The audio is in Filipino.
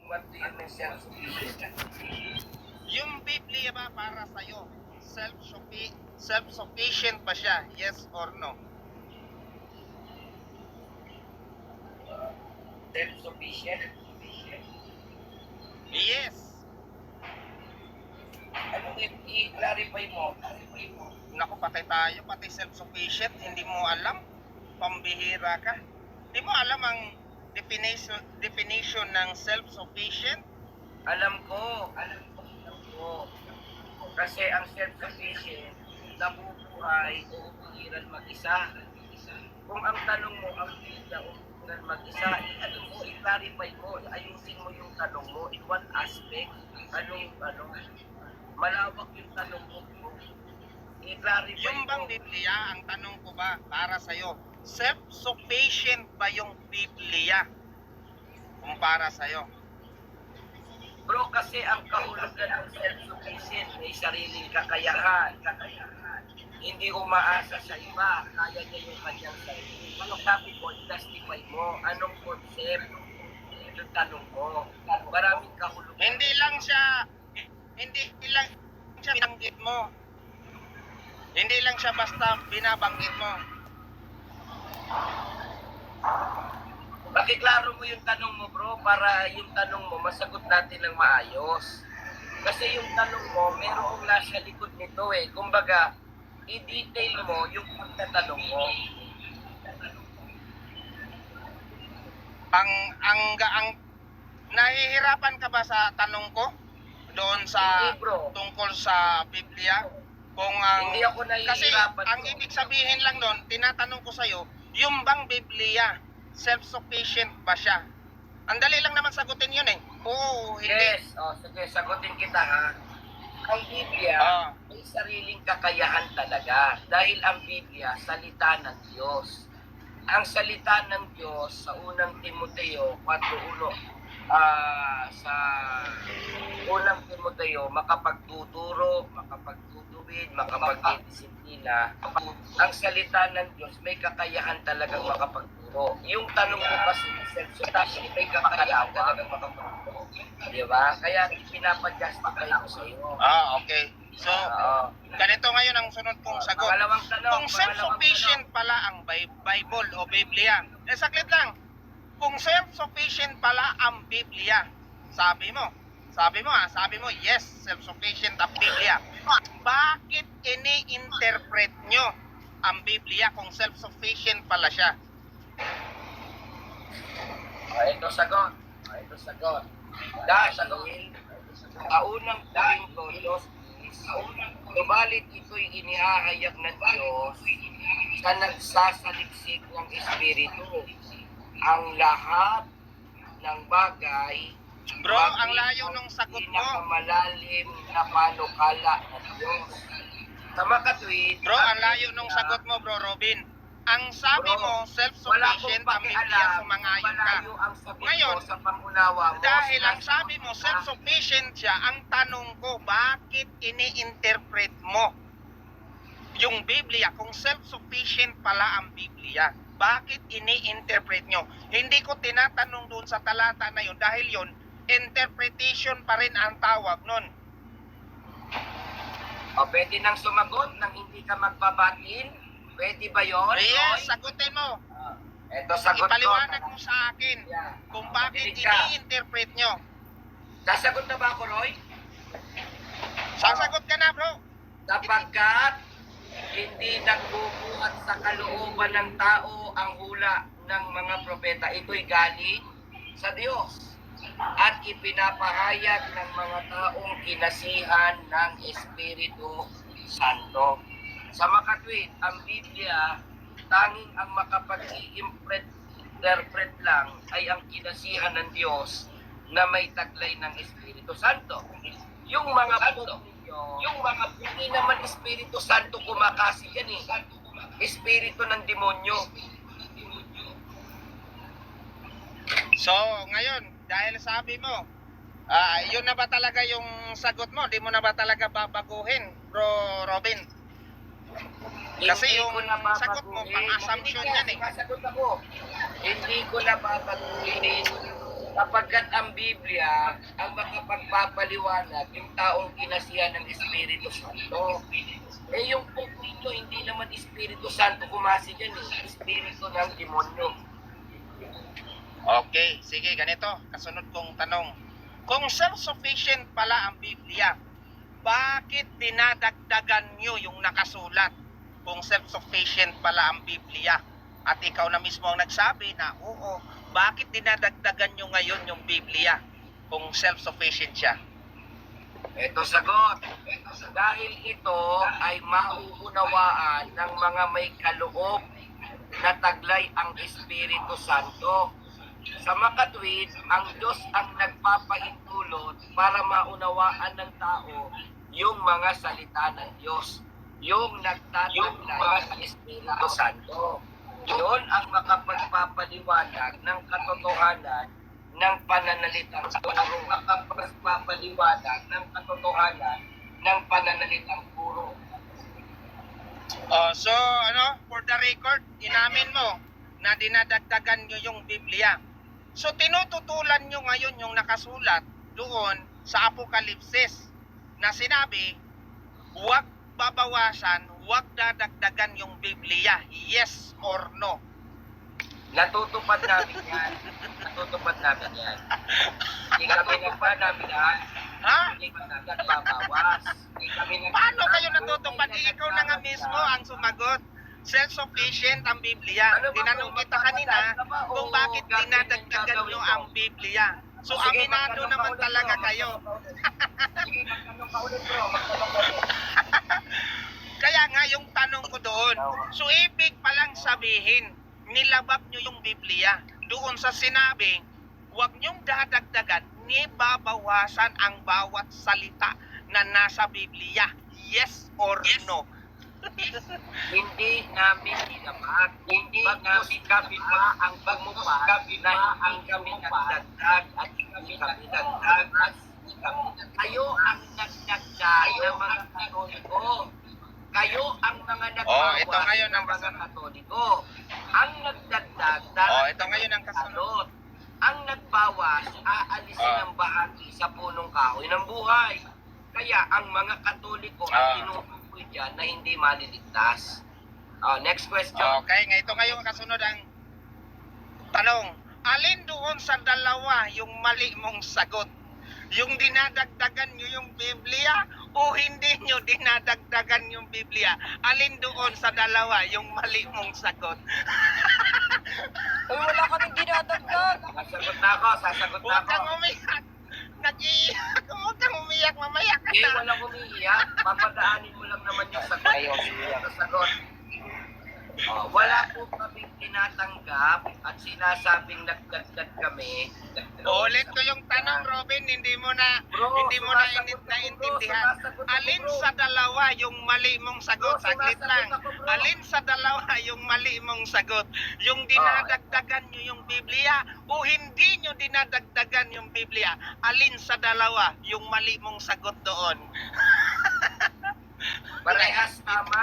What do you mean self-sufficient? Yung Biblia ba para sa'yo, self-sufficient ba siya? Yes or no? Self-sufficient? Yes. Ano i-clarify mo? Naku, patay tayo, pati self-sufficient, hindi mo alam? Pambihira ka. Hindi mo alam ang definition ng self-sufficient? Alam ko. Kasi ang self-sufficient, nabubuhay o umiiral mag-isa. Kung ang tanong mo, ang Biblia o umiiral mag-isa, i-clarify mo, ayusin mo yung tanong mo in one aspect. Malawak yung tanong mo. I-clarify Yung bang mo. Biblia, ang tanong ko ba para sa'yo, self-sufficient ba yung Biblia? Kung para sa'yo. Bro, kasi ang kahulugan ng self-sufficient may sariling kakayahan. Hindi umaasa sa iba, kaya niya yung kanyang sarili. Ano sabi ko, justify mo, anong concept yung tanong mo. Maraming kahulugan. Hindi lang siya binanggit mo. Hindi lang siya basta binabanggit mo. Pakiklaro mo yung tanong mo, bro, para yung tanong mo masagot natin ng maayos. Kasi yung tanong mo, merong nasa likod nito eh. Kumbaga, i-detail mo yung pagtatanong mo. Ang nahihirapan ka ba sa tanong ko? Doon sa Hindi, bro. tungkol sa Biblia? Kung ang Hindi ako kasi nahihirapan, ang bro. ibig sabihin lang doon, tinatanong ko sa iyo, yung bang Biblia self-sufficient ba siya? Ang dali lang naman sagutin 'yun eh. Oo, hindi. Yes, sige, sagutin kita ha. Ang Biblia, may sariling kakayahan talaga. Dahil ang Biblia, salita ng Diyos. Ang salita ng Diyos sa unang Timoteo 4:1, sa unang Timoteo, makapagtuturo, makapagtutuwid, makapagdidisiplina. Ang salita ng Diyos, may kakayahan talagang makapagturo. Yung tanong mo kasi, self-sufficient, may kakayahan talagang makapagturo. Diba? Kaya pinapa-justify ko sa iyo. Okay. So, ganito ngayon ang sunod kong sagot. Pangalawang tanong. Kung self-sufficient pala ang Bible o Biblia, saglit lang. Kung self-sufficient pala ang Biblia, sabi mo, yes, self-sufficient ang Biblia. Bakit ini-interpret nyo ang Biblia kung self-sufficient pala siya? Ito sagot. Dahil unang Korinto 2:10, subalit ito'y inihahayag ng Diyos sa nagsasaliksik ng Espiritu. Ang lahat ng bagay, Bro, ang layo ng sagot mo. pinakamalalim na panukala ng Diyos. Sa makatwid, Bro, ang layo ng sagot mo, Bro Robin. Ang sabi mo, self-sufficient ang Biblia, sumangayon ka. Ngayon, sa pangunawa mo, dahil ang sabi mo, self-sufficient siya, ang tanong ko, bakit ini-interpret mo yung Biblia kung self-sufficient pala ang Biblia? Bakit ini-interpret nyo? Hindi ko tinatanong doon sa talata na yun dahil yun, interpretation pa rin ang tawag nun. O, pwede nang sumagot nang hindi ka magbabatin? Pwede ba yun? Yes, sagutin mo. Ito sagot ko. Ipaliwanag mo sa akin kung bakit Makinig ka. ini-interpret nyo. Sasagot na ba ako, Roy? Sasagot ka na, bro. Sapagkat hindi nagbubuhat sa kalooban ng tao ang hula ng mga propeta. Ito'y galing sa Diyos at ipinapahayag ng mga taong kinasihan ng Espiritu Santo. Sa makatwid, ang Biblia, tanging ang makapag-i-interpret lang ay ang kinasihan ng Diyos na may taglay ng Espiritu Santo. Yung mga hindi naman Espiritu Santo kumakasi yan eh. Espiritu ng demonyo. So, ngayon, dahil sabi mo, yun na ba talaga yung sagot mo? Di mo na ba talaga babaguhin, Bro Robin? Kasi Hindi yung ko na sagot mo, babaguhin. pang-assumption yan eh. Sasagot ako. Hindi ko na babaguhin Kapagkat ang Biblia ang makapagpapaliwanag yung taong kinasihan ng Espiritu Santo. Eh yung kung ninyo, hindi naman Espiritu Santo kumasi dyan eh. Espiritu ng demonyo. Okay, sige, ganito. Kasunod kong tanong. Kung self-sufficient pala ang Biblia, bakit dinadagdagan nyo yung nakasulat? Kung self-sufficient pala ang Biblia. At ikaw na mismo ang nagsabi na, oo, bakit dinadagdagan nyo ngayon yung Biblia? Kung self-sufficient siya. Ito sagot. Dahil ito ay mauunawaan ng mga may kaloob na taglay ang Espiritu Santo. Sa makatwid, ang Diyos ang nagpapahintulot para maunawaan ng tao yung mga salita ng Diyos. Yung nagtataglay sa Espiritu Santo. Yun ang makapagpapaliwanag ng katotohanan ng pananalitang puro. Makapagpapaliwanag ng katotohanan ng pananalitang puro. So, for the record, inamin mo na dinadagdagan nyo yung Biblia. So, tinututulan nyo ngayon yung nakasulat doon sa Apokalipsis na sinabi, huwag babawasan, huwag dadagdagan yung Biblia. Yes or no? Natutupad namin yan. Natutupad namin yan. Hindi kami nagpanabihan. Ha? Hindi kami nagbabawas. Hindi kami Paano kayo natutupad? Ikaw na nga mismo ang sumagot. Self-sufficient ang Biblia. Tinanong kita kanina kung bakit dinadagdagan nyo ang Biblia. So, aminado naman talaga kayo. Sige, magtanong pa ulit bro. Magtanong pa ulit. Kaya nga yung tanong ko doon, so ibig palang sabihin, nilabab nyo yung Biblia doon sa sinabi, huwag nyong dadagdagan, ni babawasan ang bawat salita na nasa Biblia. Yes or no? Hindi namin nilabag. Hindi namin kami pa ang bumupad na hindi kami nagdagdag at hindi kami nagdagdag. Kayo ang nagdagdag ng mga Katoliko. Kayo ang mga nagbawas ito ngayon ang ng mga kasunod. Katoliko. Ang nagdagdag Ito ngayon ang kasunod. Ang nagbawas, aalisin ang bahagi sa punong kahoy ng buhay. Kaya ang mga Katoliko ang tinutukoy dyan na hindi maliligtas. Next question. Okay, ito ngayon ang kasunod ang tanong. Alin doon sa dalawa yung mali mong sagot? Yung dinadagdagan nyo yung Biblia o hindi nyo dinadagdagan yung Biblia? Alin doon sa dalawa yung mali mong sagot? Ay, wala kaming dinadagdag. Sasagot na ako. Huwag kang umiyak. Nag-iiyak. Huwag kang umiyak. Mamaya ka Hindi, na. walang umiiyak. Papadaanin mo lang naman yung sagot. Ayaw, sagot. Wala po kaming tinatanggap at sinasabing nagdagdag kami. Ulit ko yung tanong, Robin. Hindi mo na naintindihan. Alin sa dalawa yung mali mong sagot? Saglit lang. Alin sa dalawa yung mali mong sagot? Yung dinadagdagan nyo yung Biblia o hindi nyo dinadagdagan yung Biblia? Alin sa dalawa yung mali mong sagot doon? Parehas tama.